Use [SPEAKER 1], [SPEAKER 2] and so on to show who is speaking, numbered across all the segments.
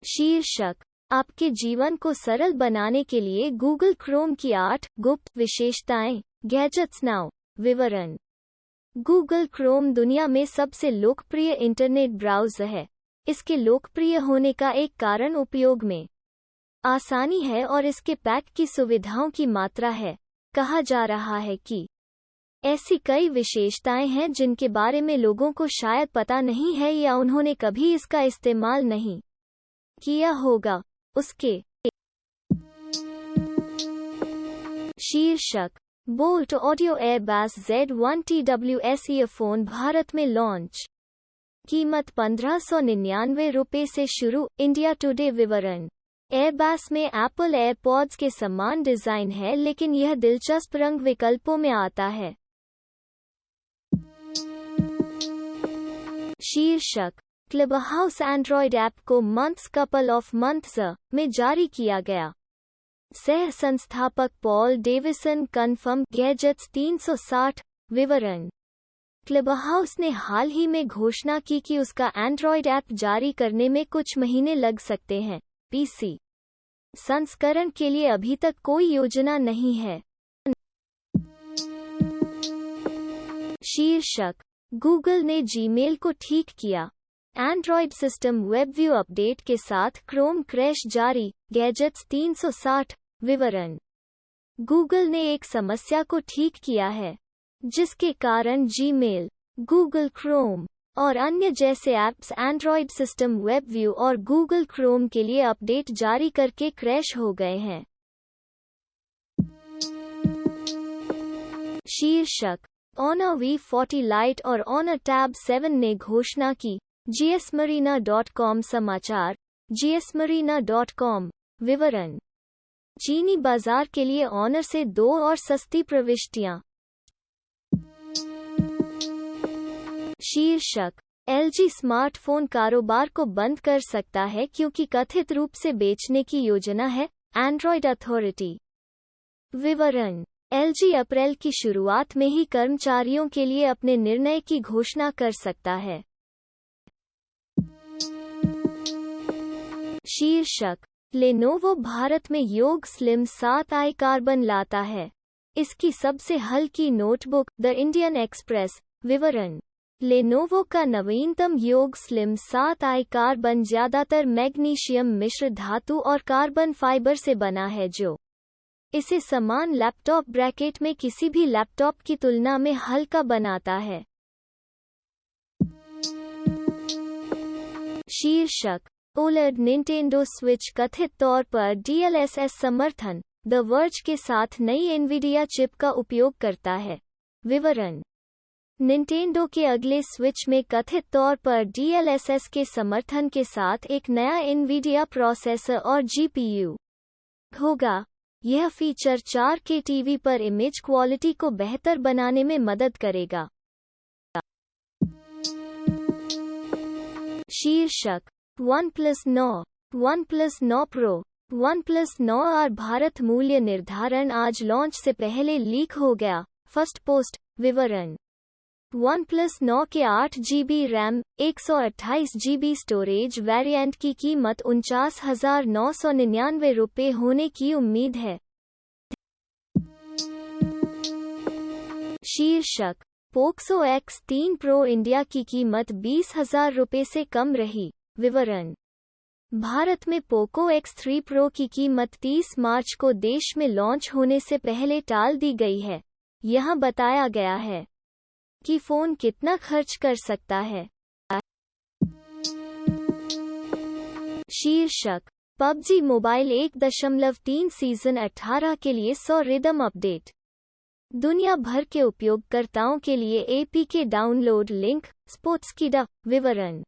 [SPEAKER 1] शीर्षक: आपके जीवन को सरल बनाने के लिए गूगल क्रोम की 8 गुप्त विशेषताएं। Gadgets now. विवरण: गूगल क्रोम दुनिया में सबसे लोकप्रिय इंटरनेट ब्राउज़र है। इसके लोकप्रिय होने का एक कारण उपयोग में आसानी है और इसके पैक की सुविधाओं की मात्रा है। कहा जा रहा है कि ऐसी कई विशेषताएं हैं जिनके बारे में लोगों को शायद पता नहीं है या उन्होंने कभी इसका इस्तेमाल नहीं किया होगा। उसके शीर्षक: Boult audio Airbass Z1 TWS earphone Bharat में लॉन्च। कीमत ₹1599 से शुरू। India Today. विवरण: एयरबैस में एप्पल एयरपॉड्स के समान डिजाइन है, लेकिन यह दिलचस्प रंग विकल्पों में आता है। शीर्षक: क्लबहाउस एंड्रॉयड ऐप को मंथ्स कपल ऑफ मंथ्स में जारी किया गया। सह संस्थापक पॉल डेविसन कन्फर्म। गैजेट्स 360। विवरण: क्लबहाउस ने हाल ही में घोषणा की कि उसका एंड्रॉयड ऐप जारी करने में कुछ महीने लग सकते हैं। पीसी संस्करण के लिए अभी तक कोई योजना नहीं है। शीर्षक: गूगल ने जीमेल को ठीक किया। एंड्रॉयड सिस्टम वेबव्यू अपडेट के साथ क्रोम क्रैश जारी। गैजेट्स 360। विवरण: गूगल ने एक समस्या को ठीक किया है, जिसके कारण जीमेल, गूगल क्रोम और अन्य जैसे ऐप्स एंड्रॉयड सिस्टम वेबव्यू और गूगल क्रोम के लिए अपडेट जारी करके क्रैश हो गए हैं। शीर्षक: Honor V40 Lite और Honor Tab 7 ने घोषणा की। gsmarina.com समाचार। gsmarina.com। विवरण: चीनी बाजार के लिए ऑनर से 2 और सस्ती प्रविष्टियां। शीर्षक: LG स्मार्टफोन कारोबार को बंद कर सकता है क्योंकि कथित रूप से बेचने की योजना है। Android authority. विवरण: LG अप्रैल की शुरुआत में ही कर्मचारियों के लिए अपने निर्णय की घोषणा कर सकता है। शीर्षक: लेनोवो भारत में योग स्लिम 7i कार्बन लाता है। इसकी सबसे हल्की नोटबुक द इंडियन एक्सप्रेस। विवरण: लेनोवो का नवीनतम योग स्लिम 7i कार्बन ज्यादातर मैग्नीशियम मिश्र धातु और कार्बन फाइबर से बना है, जो इसे समान लैपटॉप ब्रैकेट में किसी भी लैपटॉप की तुलना में हल्का बनाता है। शीर्षक: OLED निंटेंडो स्विच कथित तौर पर DLSS समर्थन द वर्ज के साथ नई एनवीडिया चिप का उपयोग करता है। विवरण: निंटेंडो के अगले स्विच में कथित तौर पर DLSS के समर्थन के साथ एक नया एनवीडिया प्रोसेसर और GPU होगा। यह फीचर 4K टीवी पर इमेज क्वालिटी को बेहतर बनाने में मदद करेगा। शीर्षक: OnePlus 9 Pro OnePlus 9R Bharat मूल्य निर्धारण आज लॉन्च से पहले लीक हो गया। First post. विवरण: OnePlus 9 के 8GB RAM 128GB storage variant की कीमत ₹49,999 होने की उम्मीद है। शीर्षक: पोक्सो X3 Pro इंडिया की कीमत ₹20,000 से कम रही। विवरण: भारत में पोको X3 Pro की कीमत 30 मार्च को देश में लॉन्च होने से पहले टाल दी गई है। यहां बताया गया है कि फोन कितना खर्च कर सकता है। शीर्षक: PUBG मोबाइल 1.3 सीजन 18 के लिए 100 रिदम अपडेट। दुनिया भर के उपयोगकर्ताओं के लिए APK डाउनलोड लिंक। स्पोर्ट्सकीडा। विवरण: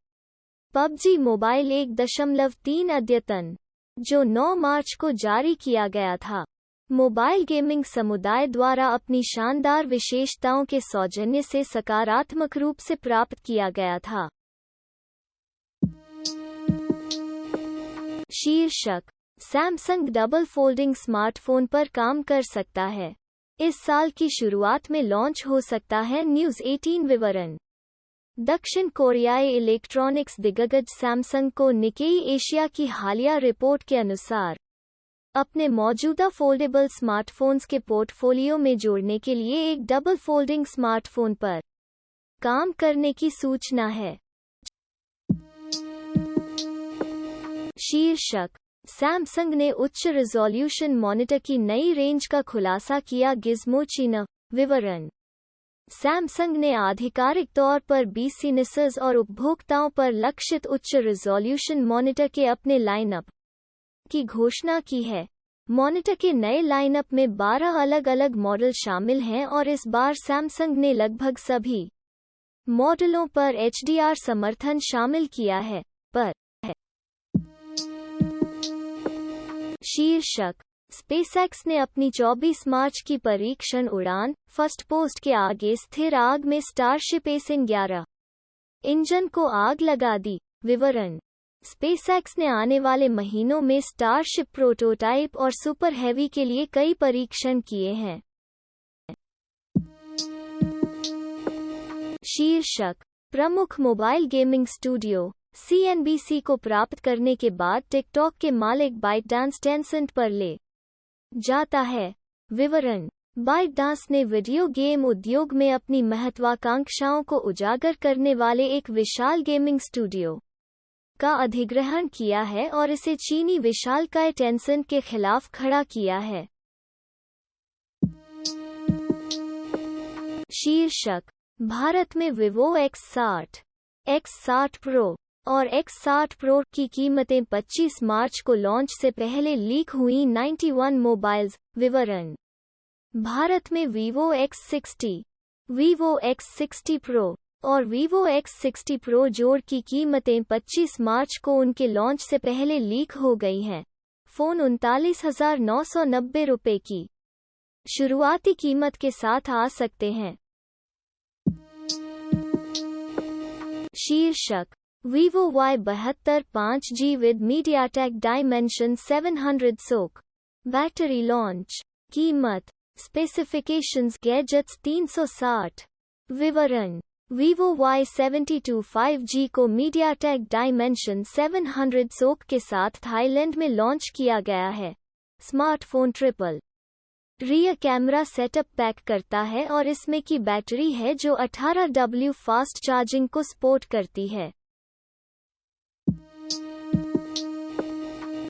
[SPEAKER 1] PUBG मोबाइल 1.3 अद्यतन, जो 9 मार्च को जारी किया गया था, मोबाइल गेमिंग समुदाय द्वारा अपनी शानदार विशेषताओं के सौजन्य से सकारात्मक रूप से प्राप्त किया गया था। शीर्षक: सैमसंग डबल फोल्डिंग स्मार्टफोन पर काम कर सकता है। इस साल की शुरुआत में लॉन्च हो सकता है। न्यूज़ 18। विवरण: दक्षिण कोरियाई इलेक्ट्रॉनिक्स दिग्गज सैमसंग को निकेई एशिया की हालिया रिपोर्ट के अनुसार अपने मौजूदा फोल्डेबल स्मार्टफोन्स के पोर्टफोलियो में जोड़ने के लिए एक डबल फोल्डिंग स्मार्टफोन पर काम करने की सूचना है। शीर्षक: सैमसंग ने उच्च रिजोल्यूशन मॉनिटर की नई रेंज का खुलासा किया। गिज़्मो चीन। विवरण: सैमसंग ने आधिकारिक तौर पर बिज़नेस और उपभोक्ताओं पर लक्षित उच्च रिजोल्यूशन मॉनिटर के अपने लाइनअप की घोषणा की है। मॉनिटर के नए लाइनअप में 12 अलग-अलग मॉडल शामिल हैं और इस बार सैमसंग ने लगभग सभी मॉडलों पर HDR समर्थन शामिल किया है। शीर्षक: स्पेसएक्स ने अपनी 24 मार्च की परीक्षण उड़ान फर्स्ट पोस्ट के आगे स्थिर आग में स्टारशिप A-11 इंजन को आग लगा दी। विवरण: स्पेसएक्स ने आने वाले महीनों में स्टारशिप प्रोटोटाइप और सुपर हैवी के लिए कई परीक्षण किए हैं। शीर्षक: प्रमुख मोबाइल गेमिंग स्टूडियो CNBC को प्राप्त करने के बाद टिकटॉक के मालिक बाइटडांस टेंसेंट पर ले जाता है। विवरण: बाइटडांस ने वीडियो गेम उद्योग में अपनी महत्वाकांक्षाओं को उजागर करने वाले एक विशाल गेमिंग स्टूडियो का अधिग्रहण किया है और इसे चीनी विशालकाय टेंसेंट के खिलाफ खड़ा किया है। शीर्षक: भारत में Vivo X60, X60 Pro और X60 Pro की कीमतें 25 मार्च को लॉन्च से पहले लीक हुई। 91 मोबाइल्स। विवरण: भारत में Vivo X60, Vivo X60 Pro और Vivo X60 Pro जोड़ की कीमतें 25 मार्च को उनके लॉन्च से पहले लीक हो गई हैं। फोन 39,990 रुपये की शुरुआती कीमत के साथ आ सकते हैं। शीर्षक: Vivo Y72 5G with MediaTek Dimensity 700 SoC battery launch. कीमत, स्पेसिफिकेशंस, गैजेट्स 360। विवरण: Vivo Y72 5G को MediaTek Dimensity 700 SoC के साथ थाईलैंड में लॉन्च किया गया है। Smartphone triple rear camera setup pack करता है और इसमें की बैटरी है जो 18W फास्ट चार्जिंग को सपोर्ट करती है।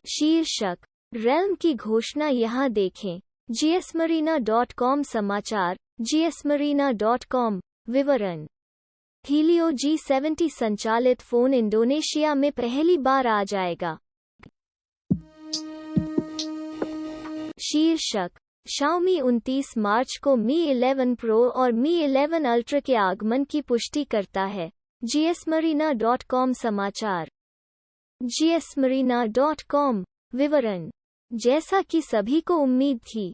[SPEAKER 1] शीर्षक: रेल्म की घोषणा यहाँ देखें। GSmarina.com समाचार। GSmarina.com। विवरण: Helio G70 संचालित फोन इंडोनेशिया में पहली बार आ जाएगा। शीर्षक: Xiaomi 29 मार्च को Mi 11 Pro और Mi 11 Ultra के आगमन की पुष्टि करता है। GSmarina.com समाचार। GSmarina.com। विवरण: जैसा कि सभी को उम्मीद थी,